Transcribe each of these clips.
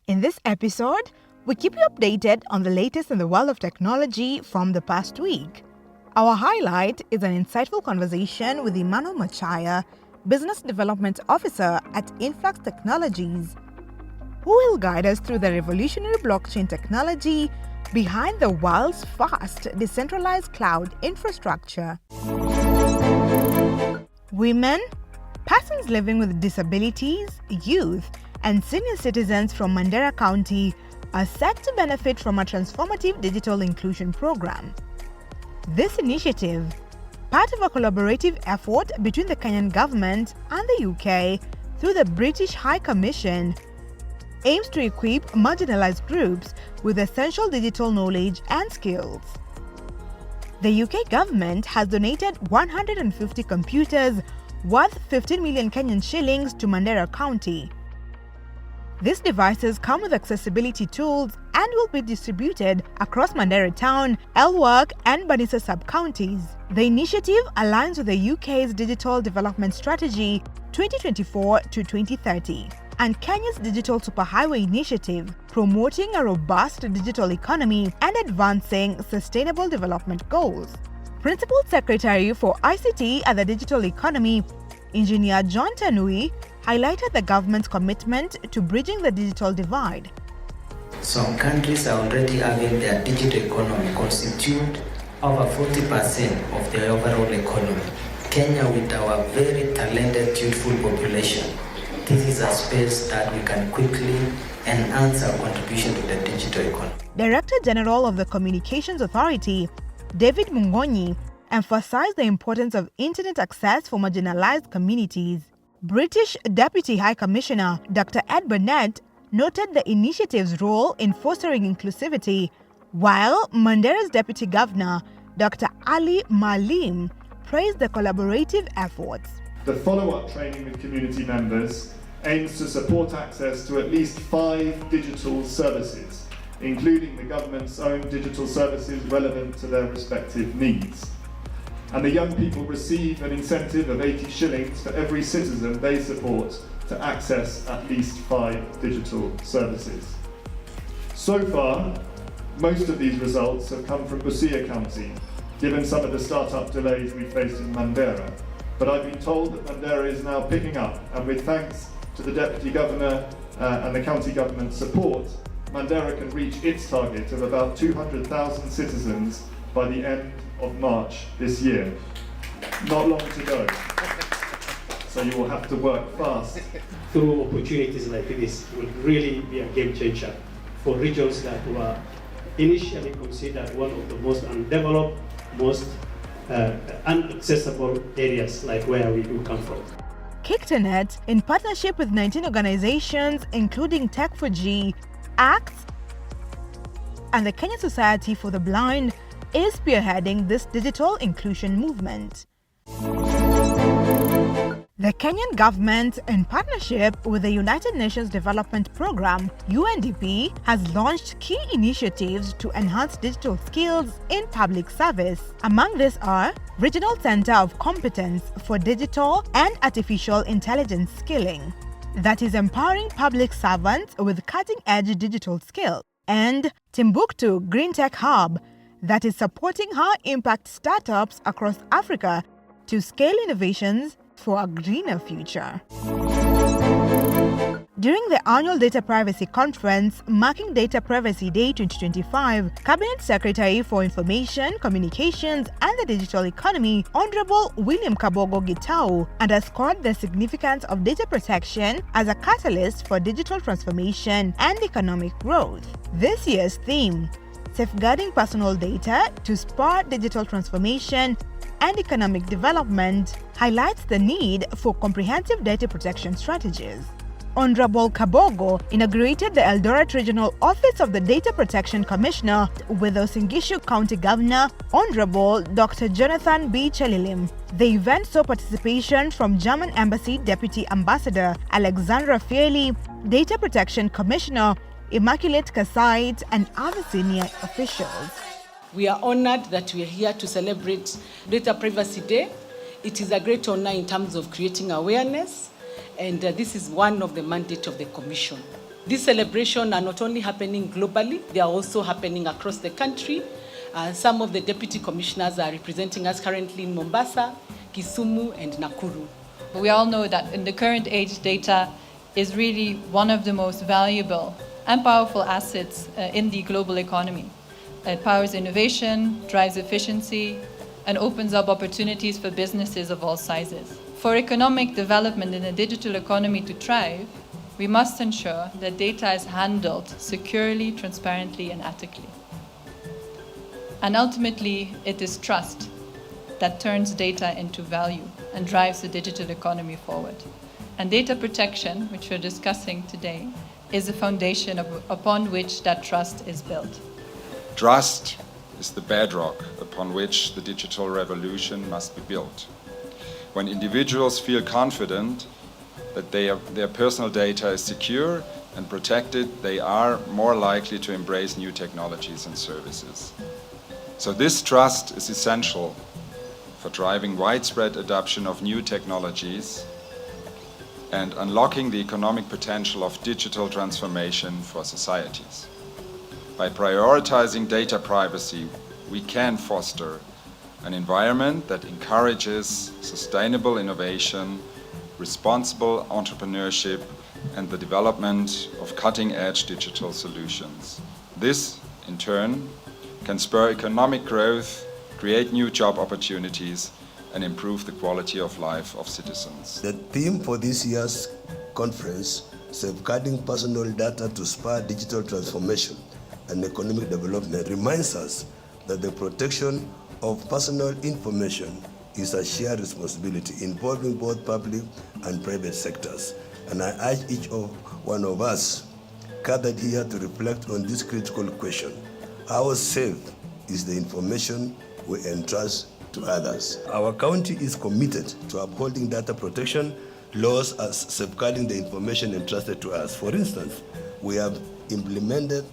In this episode, we keep you updated on the latest in the world of technology from the past week. Our highlight is an insightful conversation with Emmanuel Machaya, Business Development Officer at Influx Technologies, who will guide us through the revolutionary blockchain technology behind the world's fast decentralized cloud infrastructure. Women, persons living with disabilities, youth, and senior citizens from Mandera County are set to benefit from a transformative digital inclusion program. This initiative, part of a collaborative effort between the Kenyan government and the UK through the British High Commission, aims to equip marginalized groups with essential digital knowledge and skills. The UK government has donated 150 computers worth 15 million Kenyan shillings to Mandera County. These devices come with accessibility tools and will be distributed across Mandera Town, Elwak, and Banisa sub-counties. The initiative aligns with the UK's Digital Development Strategy 2024 to 2030 and Kenya's Digital Superhighway Initiative, promoting a robust digital economy and advancing sustainable development goals. Principal Secretary for ICT at the Digital Economy, Engineer John Tanui, highlighted the government's commitment to bridging the digital divide. Some countries are already having their digital economy constitute over 40% of their overall economy. Kenya, with our very talented, youthful population, this is a space that we can quickly enhance our contribution to the digital economy. Director General of the Communications Authority, David Mungonyi, emphasized the importance of internet access for marginalized communities. British Deputy High Commissioner Dr. Ed Burnett noted the initiative's role in fostering inclusivity, while Mandera's Deputy Governor Dr. Ali Malim praised the collaborative efforts. The follow-up training with community members aims to support access to at least 5 digital services, including the government's own digital services relevant to their respective needs. And the young people receive an incentive of 80 shillings for every citizen they support to access at least 5 digital services. So far, most of these results have come from Busia County, given some of the startup delays we faced in Mandera. But I've been told that Mandera is now picking up, and with thanks to the Deputy Governor and the county government's support, Mandera can reach its target of about 200,000 citizens by the end of March this year. Not long to go. So you will have to work fast. Through opportunities like this will really be a game changer for regions that were initially considered one of the most undeveloped, most inaccessible areas like where we do come from. Kictonet, in partnership with 19 organizations including Tech4G, ACTS, and the Kenya Society for the Blind, is spearheading this digital inclusion movement. The Kenyan government, in partnership with the United Nations Development Programme (UNDP), has launched key initiatives to enhance digital skills in public service. Among these are Regional Center of Competence for Digital and Artificial Intelligence Skilling, that is empowering public servants with cutting-edge digital skills, and Timbuktu Green Tech Hub, that is supporting high-impact startups across Africa to scale innovations for a greener future. During the annual Data Privacy Conference marking Data Privacy Day 2025, Cabinet Secretary for Information, Communications and the Digital Economy, Honorable William Kabogo Gitau, underscored the significance of data protection as a catalyst for digital transformation and economic growth. This year's theme, Safeguarding Personal Data to Spur Digital Transformation and Economic Development, highlights the need for comprehensive data protection strategies. Honorable Kabogo inaugurated the Eldoret Regional Office of the Data Protection Commissioner with the Uasin Gishu County Governor, Honorable Dr. Jonathan B. Chelilim. The event saw participation from German Embassy Deputy Ambassador Alexandra Fieli, Data Protection Commissioner Immaculate Kasait, and other senior officials. We are honored that we are here to celebrate Data Privacy Day. It is a great honor in terms of creating awareness, and this is one of the mandate of the Commission. These celebrations are not only happening globally, they are also happening across the country. Some of the deputy commissioners are representing us currently in Mombasa, Kisumu, and Nakuru. We all know that in the current age, data is really one of the most valuable and powerful assets in the global economy. It powers innovation, drives efficiency, and opens up opportunities for businesses of all sizes. For economic development in a digital economy to thrive, we must ensure that data is handled securely, transparently, and ethically. And ultimately, it is trust that turns data into value and drives the digital economy forward. And data protection, which we're discussing today, is the foundation upon which that trust is built. Trust is the bedrock upon which the digital revolution must be built. When individuals feel confident that their personal data is secure and protected, they are more likely to embrace new technologies and services. So this trust is essential for driving widespread adoption of new technologies and unlocking the economic potential of digital transformation for societies. By prioritizing data privacy, we can foster an environment that encourages sustainable innovation, responsible entrepreneurship, and the development of cutting-edge digital solutions. This, in turn, can spur economic growth, create new job opportunities, and improve the quality of life of citizens. The theme for this year's conference, Safeguarding Personal Data to Spur Digital Transformation and Economic Development, reminds us that the protection of personal information is a shared responsibility involving both public and private sectors. And I urge each one of us gathered here to reflect on this critical question. How safe is the information we entrust to others? Our county is committed to upholding data protection laws as safeguarding the information entrusted to us. For instance, we have implemented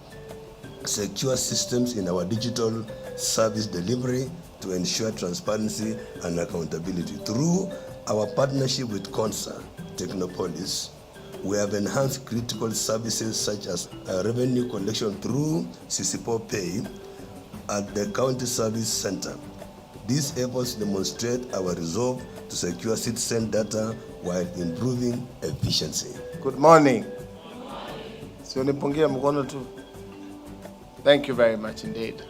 secure systems in our digital service delivery to ensure transparency and accountability. Through our partnership with Consa Technopolis, we have enhanced critical services such as revenue collection through CCPO Pay at the County Service Center. These efforts demonstrate our resolve to secure citizen data while improving efficiency. Good morning. Thank you very much indeed.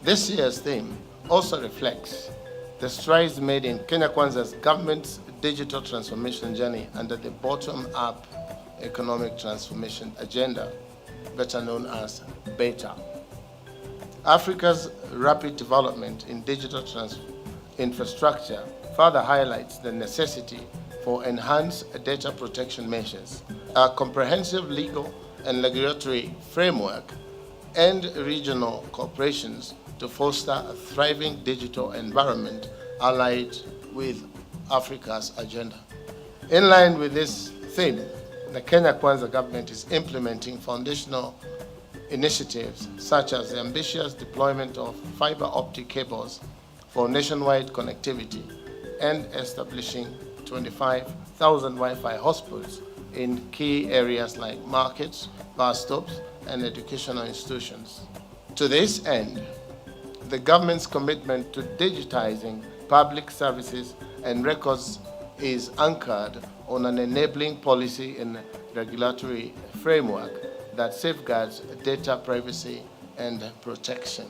This year's theme also reflects the strides made in Kenya Kwanza's government's digital transformation journey under the bottom-up economic transformation agenda, better known as BETA. Africa's rapid development in digital infrastructure further highlights the necessity for enhanced data protection measures, a comprehensive legal and regulatory framework, and regional cooperations to foster a thriving digital environment allied with Africa's agenda. In line with this theme, the Kenya Kwanza government is implementing foundational initiatives such as the ambitious deployment of fiber optic cables for nationwide connectivity and establishing 25,000 Wi-Fi hotspots in key areas like markets, bus stops, and educational institutions. To this end, the government's commitment to digitizing public services and records is anchored on an enabling policy and regulatory framework that safeguards data privacy and protection.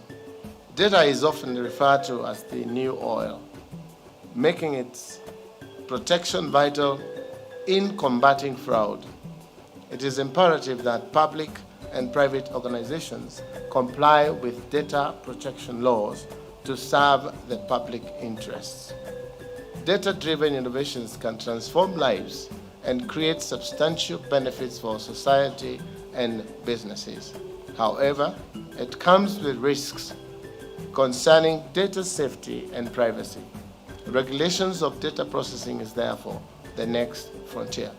Data is often referred to as the new oil, making its protection vital in combating fraud. It is imperative that public and private organizations comply with data protection laws to serve the public interests. Data-driven innovations can transform lives and create substantial benefits for society and businesses. However, it comes with risks concerning data safety and privacy. Regulations of data processing is therefore the next frontier.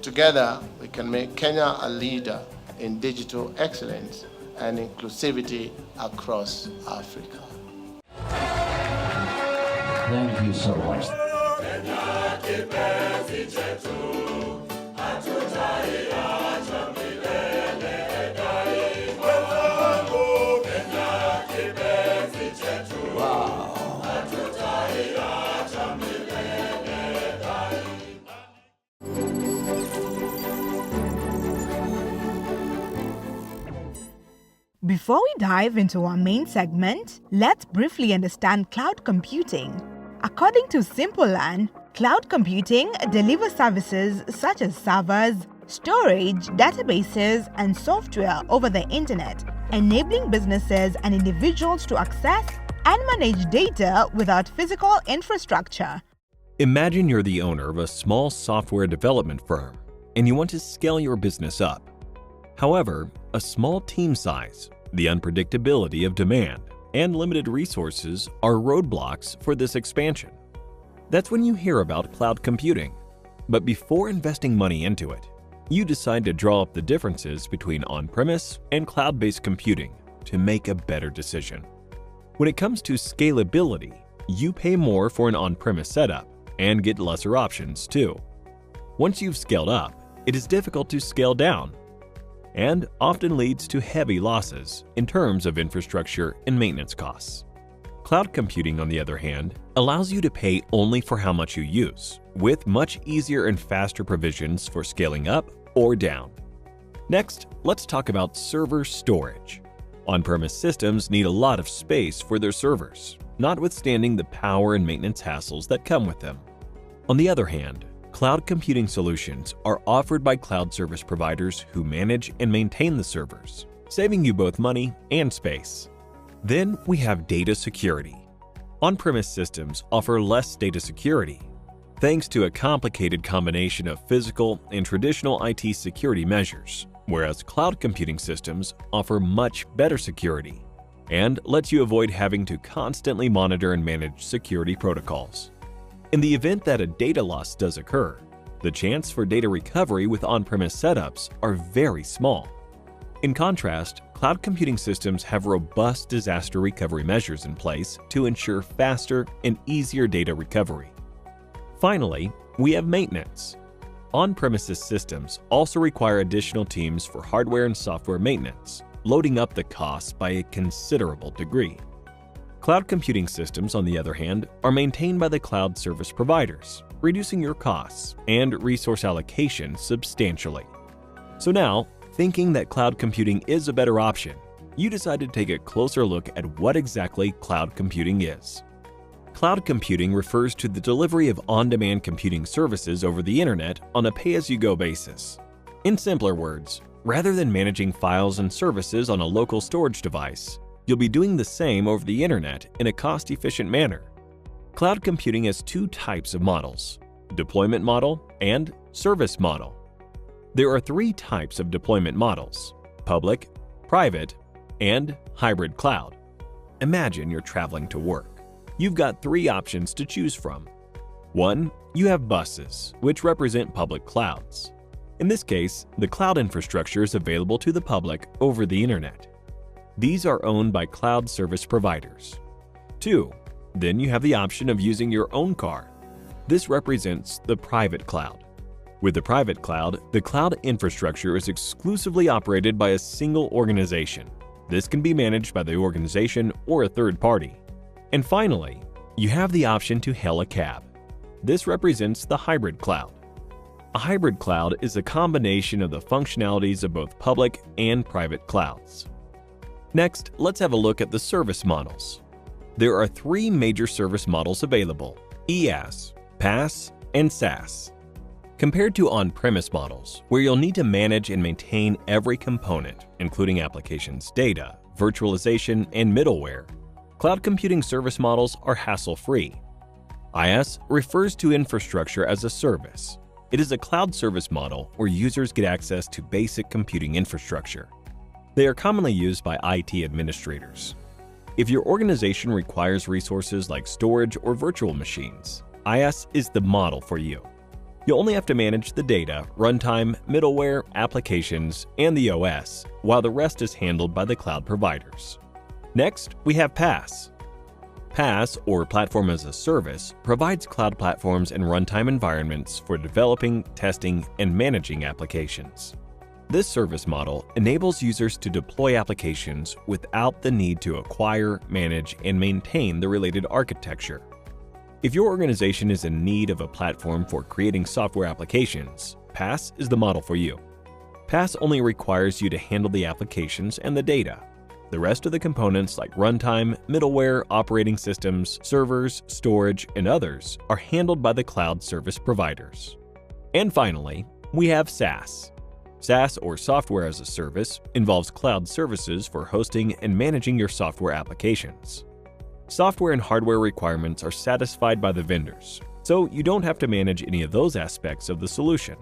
Together, we can make Kenya a leader in digital excellence and inclusivity across Africa. Thank you so much. Kenya kipenzi chetu, hatutaiacha milele. Before we dive into our main segment, let's briefly understand cloud computing. According to Simpleland, cloud computing delivers services such as servers, storage, databases, and software over the internet, enabling businesses and individuals to access and manage data without physical infrastructure. Imagine you're the owner of a small software development firm and you want to scale your business up. However, a small team size, the unpredictability of demand, and limited resources are roadblocks for this expansion. That's when you hear about cloud computing. But before investing money into it, you decide to draw up the differences between on-premise and cloud-based computing to make a better decision. When it comes to scalability, you pay more for an on-premise setup and get lesser options too. Once you've scaled up, it is difficult to scale down and often leads to heavy losses in terms of infrastructure and maintenance costs. Cloud computing, on the other hand, allows you to pay only for how much you use, with much easier and faster provisions for scaling up or down. Next, let's talk about server storage. On-premise systems need a lot of space for their servers, notwithstanding the power and maintenance hassles that come with them. On the other hand, cloud computing solutions are offered by cloud service providers who manage and maintain the servers, saving you both money and space. Then we have data security. On-premise systems offer less data security, thanks to a complicated combination of physical and traditional IT security measures, whereas cloud computing systems offer much better security and lets you avoid having to constantly monitor and manage security protocols. In the event that a data loss does occur, the chance for data recovery with on-premise setups are very small. In contrast, cloud computing systems have robust disaster recovery measures in place to ensure faster and easier data recovery. Finally, we have maintenance. On-premises systems also require additional teams for hardware and software maintenance, loading up the costs by a considerable degree. Cloud computing systems, on the other hand, are maintained by the cloud service providers, reducing your costs and resource allocation substantially. So now, thinking that cloud computing is a better option, you decide to take a closer look at what exactly cloud computing is. Cloud computing refers to the delivery of on-demand computing services over the internet on a pay-as-you-go basis. In simpler words, rather than managing files and services on a local storage device, you'll be doing the same over the internet in a cost-efficient manner. Cloud computing has two types of models: deployment model and service model. There are three types of deployment models: public, private, and hybrid cloud. Imagine you're traveling to work. You've got three options to choose from. 1. You have buses, which represent public clouds. In this case, the cloud infrastructure is available to the public over the internet. These are owned by cloud service providers. 2. Then you have the option of using your own car. This represents the private cloud. With the private cloud, the cloud infrastructure is exclusively operated by a single organization. This can be managed by the organization or a third party. And finally, you have the option to hail a cab. This represents the hybrid cloud. A hybrid cloud is a combination of the functionalities of both public and private clouds. Next, let's have a look at the service models. There are three major service models available: IaaS, PaaS, and SaaS. Compared to on-premise models, where you'll need to manage and maintain every component, including applications, data, virtualization, and middleware, cloud computing service models are hassle-free. IaaS refers to infrastructure as a service. It is a cloud service model where users get access to basic computing infrastructure. They are commonly used by IT administrators. If your organization requires resources like storage or virtual machines, IaaS is the model for you. You'll only have to manage the data, runtime, middleware, applications, and the OS, while the rest is handled by the cloud providers. Next, we have PaaS. PaaS, or Platform as a Service, provides cloud platforms and runtime environments for developing, testing, and managing applications. This service model enables users to deploy applications without the need to acquire, manage, and maintain the related architecture. If your organization is in need of a platform for creating software applications, PaaS is the model for you. PaaS only requires you to handle the applications and the data. The rest of the components like runtime, middleware, operating systems, servers, storage, and others are handled by the cloud service providers. And finally, we have SaaS. SaaS, or Software as a Service, involves cloud services for hosting and managing your software applications. Software and hardware requirements are satisfied by the vendors, so you don't have to manage any of those aspects of the solution.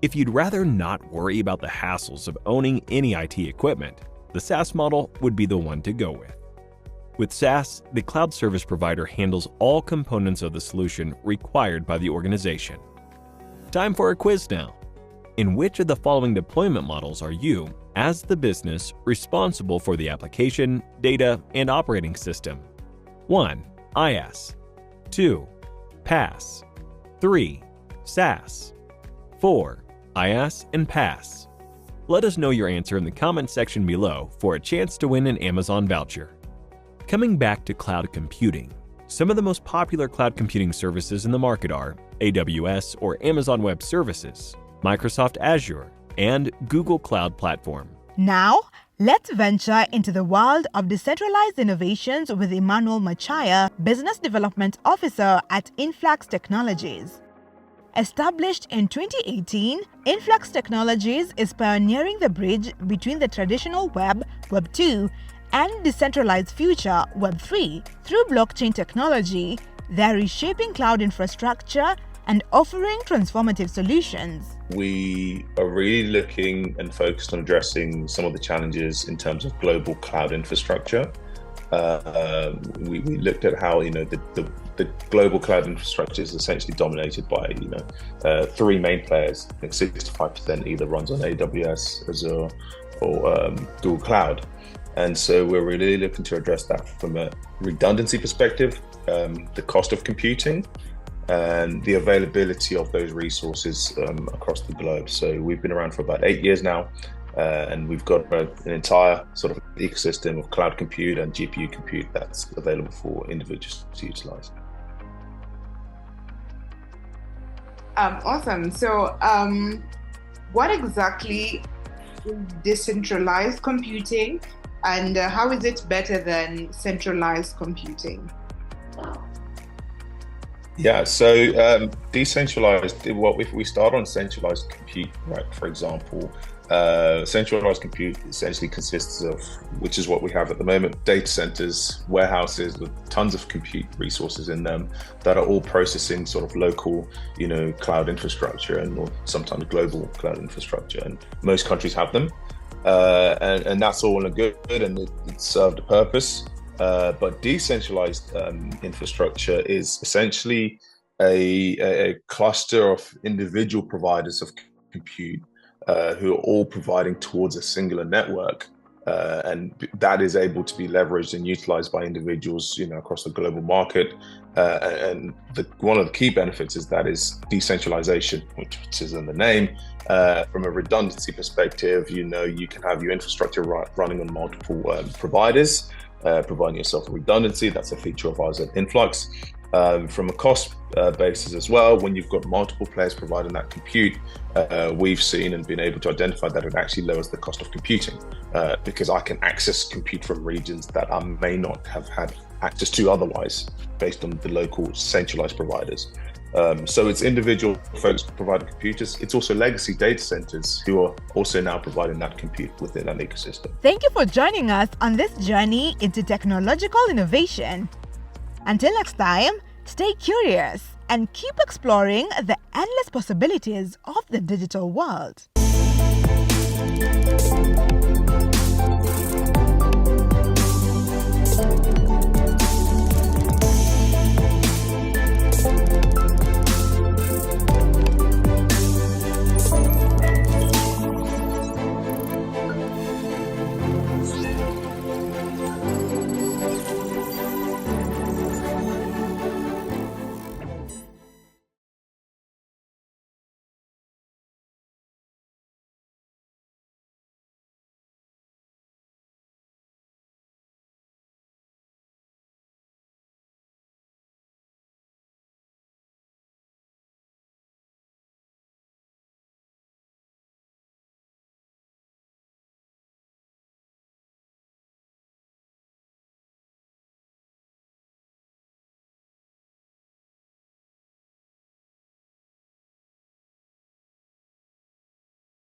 If you'd rather not worry about the hassles of owning any IT equipment, the SaaS model would be the one to go with. With SaaS, the cloud service provider handles all components of the solution required by the organization. Time for a quiz now. In which of the following deployment models are you, as the business, responsible for the application, data, and operating system? 1. IaaS. 2. PaaS. 3. SaaS. 4. IaaS and PaaS. Let us know your answer in the comment section below for a chance to win an Amazon voucher. Coming back to cloud computing, some of the most popular cloud computing services in the market are AWS or Amazon Web Services, Microsoft Azure, and Google Cloud Platform. Now, let's venture into the world of decentralized innovations with Emmanuel Machaya, Business Development Officer at Influx Technologies. Established in 2018, Influx Technologies is pioneering the bridge between the traditional web, Web 2, and decentralized future, Web 3. Through blockchain technology, they're reshaping cloud infrastructure and offering transformative solutions. We are really looking and focused on addressing some of the challenges in terms of global cloud infrastructure. We looked at how the global cloud infrastructure is essentially dominated by three main players. 65% either runs on AWS, Azure, or Google Cloud, and so we're really looking to address that from a redundancy perspective, the cost of computing, and the availability of those resources across the globe. So we've been around for about 8 years now. And we've got an entire sort of ecosystem of cloud compute and GPU compute that's available for individuals to utilize. Awesome. So what exactly is decentralized computing, and how is it better than centralized computing? Yeah, so decentralized, if we start on centralized compute, right, for example, centralized compute essentially consists of, which is what we have at the moment, data centers, warehouses with tons of compute resources in them that are all processing sort of local, cloud infrastructure or sometimes global cloud infrastructure. And most countries have them. And that's all in a good, and it served a purpose. But decentralized infrastructure is essentially a cluster of individual providers of compute who are all providing towards a singular network, and that is able to be leveraged and utilized by individuals, across the global market. And one of the key benefits is decentralization, which is in the name. From a redundancy perspective, you can have your infrastructure running on multiple providers, providing yourself redundancy. That's a feature of ours at Influx. From a cost basis as well, when you've got multiple players providing that compute, we've seen and been able to identify that it actually lowers the cost of computing, because I can access compute from regions that I may not have had access to otherwise based on the local centralized providers. So it's individual folks providing computers. It's also legacy data centers who are also now providing that compute within an ecosystem. Thank you for joining us on this journey into technological innovation. Until next time, stay curious and keep exploring the endless possibilities of the digital world.